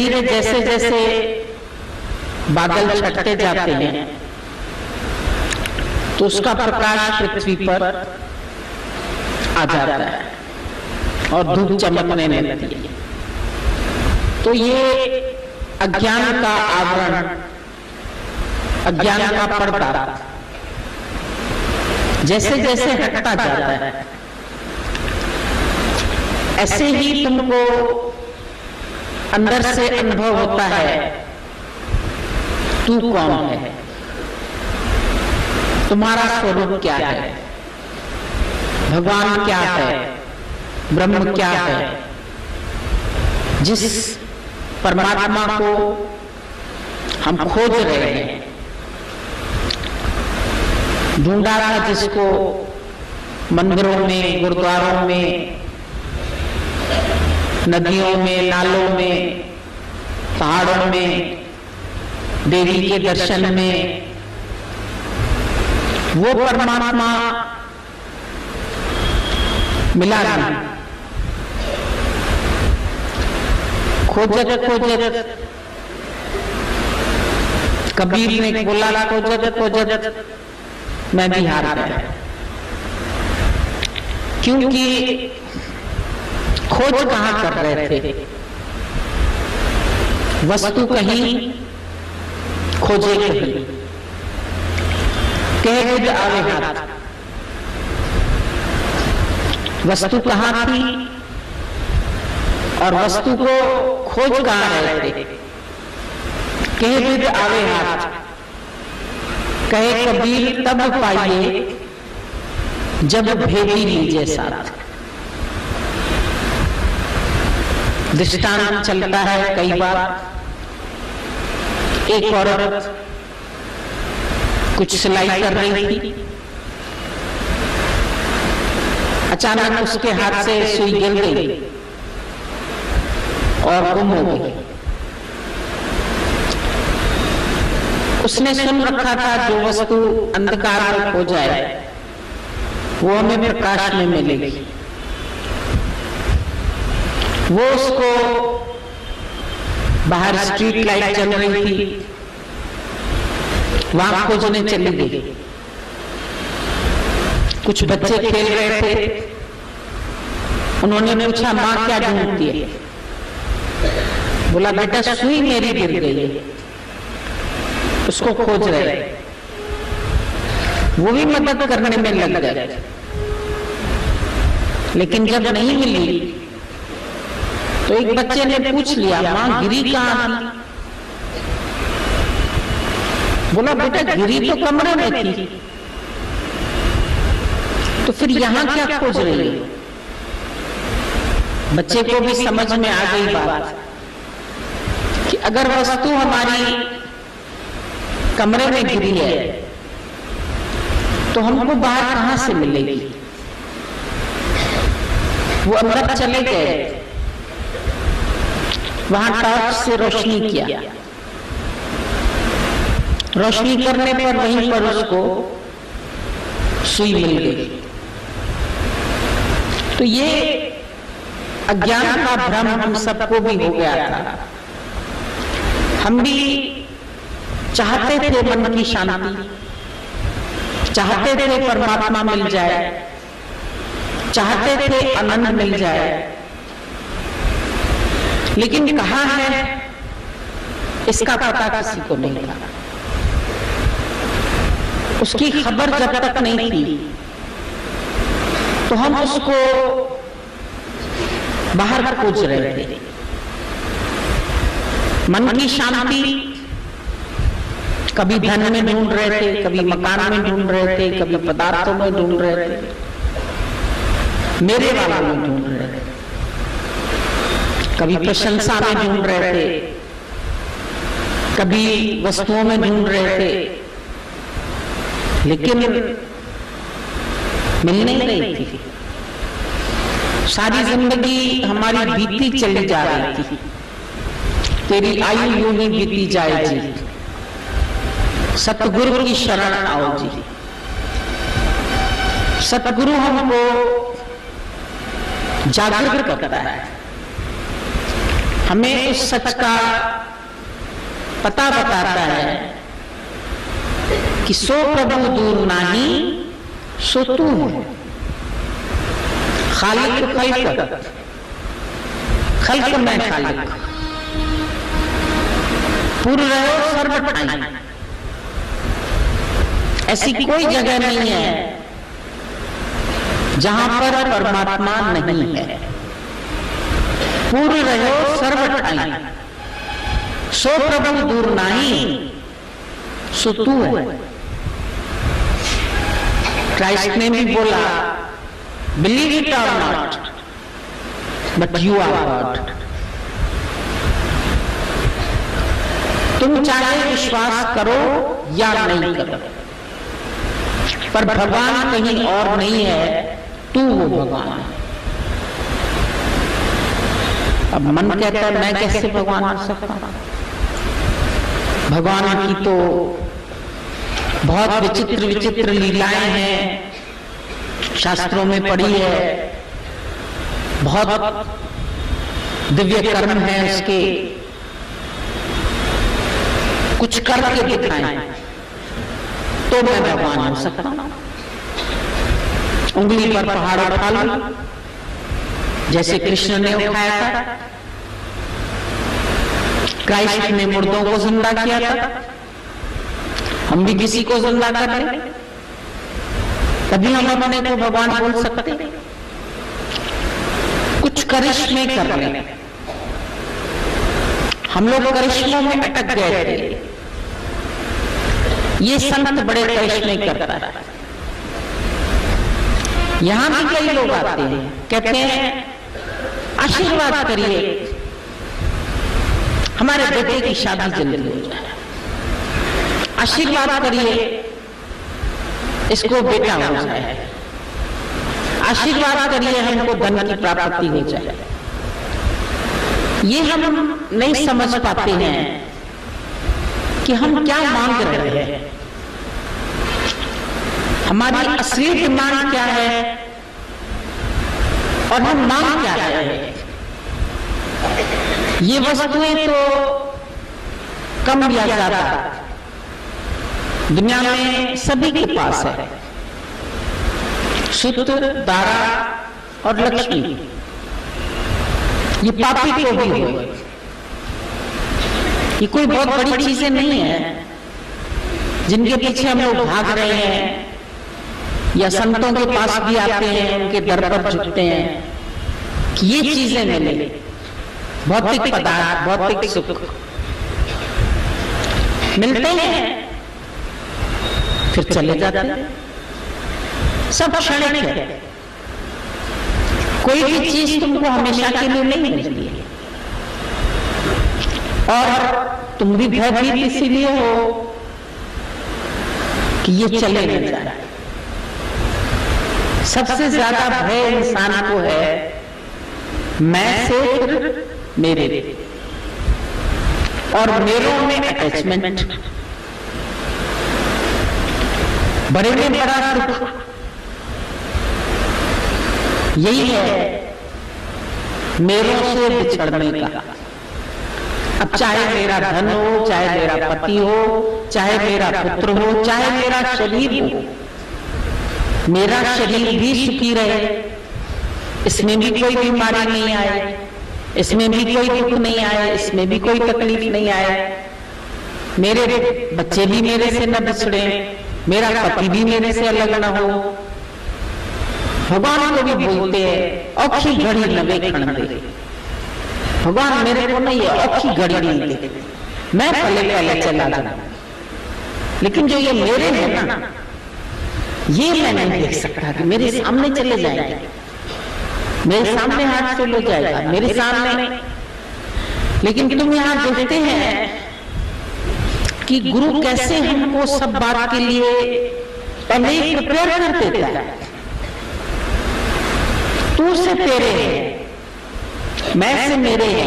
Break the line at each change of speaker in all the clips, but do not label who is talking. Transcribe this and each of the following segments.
धीरे जैसे जैसे बादल छटते जाते हैं तो उसका प्रकाश पृथ्वी पर आ जाता है और धूप चमकने लगती है। तो ये अज्ञान का आवरण, अज्ञान का पर्दा जैसे जैसे हटता जाता है, ऐसे ही तुमको अंदर से अनुभव होता है तू कौन है, तुम्हारा स्वरूप क्या है, भगवान क्या है, ब्रह्म क्या है। जिस परमात्मा को हम खोज रहे हैं, ढूंढा था जिसको मंदिरों में, गुरुद्वारों में, नदियों में, नालों में, पहाड़ों में, देवी के दर्शन में, वो परमात्मा मिला नहीं। खोजत खोजत कबीर ने बोला, खोजत खोजत मैं भी हार गया, क्योंकि खोज कहां कर रहे थे, वस्तु कहीं, खोजे कहीं, कह बुझ आवे हाथ। वस्तु कहां थी और वस्तु को खोज कहां रहे थे, कह बुझ आवे हाथ। कहे कबीर तब पाइए जब भेदी लीजिए साथ। दृष्टांत चलता है कई बार। एक औरत कुछ सिलाई कर रही थी, अचानक उसके हाथ से सुई गिर गई और गुम हो गई। उसने सुन रखा था जो वस्तु अंधकार में खो जाए वो हमें प्रकाश में मिलेगी। वो उसको बाहर स्ट्रीट लाइट चल रही थी, वहां खोजने चली गई। कुछ बच्चे खेल रहे थे, उन्होंने पूछा माँ क्या ढूंढती है? बोला बेटा सुई मेरी गिर गई है, उसको खोज रहे। वो भी मदद करने में लग गए, लेकिन जब नहीं मिली तो एक बच्चे ने पूछ लिया माँ गिरी कहां थी? बोला बेटा गिरी तो कमरे में थी, तो फिर यहां क्या खोज रही है? बच्चे को भी समझ में आ गई बात कि अगर वस्तु हमारी कमरे में गिरी है तो हमको बाहर कहां से मिलेगी? वो अंदर चले गए, वहां टॉर्च से रोशनी किया। रोशनी करने पर वहीं पर उसको सुई मिल गई। तो ये अज्ञान का भ्रम हम सबको भी हो गया था। हम भी चाहते थे मन की शांति, चाहते थे परमात्मा मिल जाए, चाहते थे आनंद मिल जाए, लेकिन कहां है इसका पता किसी को नहीं था। उसकी खबर जब तक नहीं थी तो हम उसको बाहर खोज रहे थे। मन की शांति कभी धन में ढूंढ रहे थे, कभी मकान में ढूंढ रहे थे, कभी पदार्थों में ढूंढ रहे थे, मेरे वालों में ढूंढ रहे थे, कभी प्रशंसा में ढूंढ रहे थे, कभी वस्तुओं में ढूंढ रहे थे, लेकिन मिल नहीं रही थी। सारी जिंदगी हमारी बीती चली जा रही थी। तेरी आयु यूं ही बीती जाए जी, सतगुरु की शरण आओ जी। सतगुरु हमको जागृत करता है, हमें उस सच का पता बताता है कि सो प्रभु दूर नाही सो तू है। खालिक खल्क, खल्क में खालिक, पूर्व रहो सर्वठाई। ऐसी कोई जगह नहीं है जहां पर परमात्मा नहीं है। पूर्व रहो सर्वठाई, सो प्रभु दूर नाही सो तू है। क्राइस्ट ने भी बोला, believe it or not but you are God. तुम चाहे विश्वास करो या नहीं करो, पर भगवान कहीं और नहीं है, तू वो भगवान है। अब मन कहता है मैं कैसे भगवान हो सकता हूं? भगवान की तो बहुत विचित्र विचित्र लीलाएं हैं, शास्त्रों में पढ़ी है, बहुत दिव्य कर्म है उसके, कुछ करके दिखाएं तो मैं भगवान हो सकता हूं। उंगली पर पहाड़ उठा लूं जैसे कृष्ण ने उठाया था, क्राइस्ट ने मुर्दों को जिंदा किया था, हम भी किसी को जिंदा कर लें, तभी हम अपने को भगवान बोल सकते। कुछ करिश्मे कर लें, हम लोग करिश्मों में अटक गए थे। ये संत बड़े करिश्मे करता है। यहां भी कई लोग आते हैं, कहते हैं आशीर्वाद करिए हमारे बेटे की शादी जल्दी हो जाए, आशीर्वाद करिए इसको बेटा हो जाए, आशीर्वाद करिए हमको धन की प्राप्ति हो जाए। ये हम नहीं समझ पाते हैं कि हम क्या मांग रहे हैं, हमारी असली डिमांड क्या है और हम मांग क्या रहे हैं। ये वस्तुएं तो कम या ज्यादा दुनिया में सभी के पास है, सूत्र, दारा और लक्ष्मी। ये पापी को भी हो, ये कोई बहुत बड़ी चीजें नहीं है जिनके पीछे हम लोग भाग रहे हैं या संतों के पास भी आते हैं, उनके दर पर झुकते हैं कि ये चीजें मिले, भौतिक पदार्थ, भौतिक सुख मिलते हैं फिर चले जाते हैं, सब क्षणिक है। कोई भी चीज तुमको हमेशा के लिए नहीं मिलती है और तुम भी भयभीत इसीलिए हो कि ये चले न जाए। सबसे ज्यादा भय इंसान को है मैं से फिर मेरे, और मेरों में अटैचमेंट। बड़े में बड़ा सुख यही है मेरों से बिछड़ने का। अब चाहे मेरा धन हो, चाहे मेरा पति हो, चाहे मेरा पुत्र हो, चाहे मेरा शरीर हो, मेरा शरीर भी सुखी रहे, इसमें भी कोई बीमारी नहीं आए, इसमें भी कोई दुख नहीं आए, इसमें भी कोई तकलीफ नहीं आए, मेरे बच्चे भी मेरे से न बिछड़े, मेरा पति भी मेरे से अलग न हो। भगवान को भी बोलते हैं औखी घड़ी नवे खण दे, भगवान मेरे को नहीं है औखी घड़ी नहीं दे, मैं पहले पहले चला जाऊं, लेकिन जो ये मेरे है ना, ये मैं नहीं देख सकता कि मेरे सामने चले जाएंगे, मेरे सामने हाथ से लो जाएगा, मेरे सामने। लेकिन तुम यहां देखते हैं कि गुरु कैसे हमको सब बात के लिए पहले प्रिपेयर कर देता है। तू से तेरे है, मैं से मेरे है,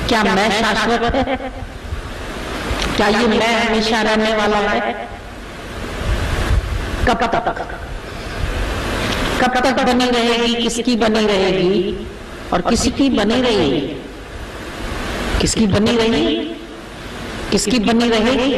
क्या मैं शाश्वत है? क्या ये मैं हमेशा रहने वाला है? कब तक बनी रहेगी, किसकी बनी रहेगी, और किसी की बनी रही, किसकी बनी रही, किसकी बनी रहेगी?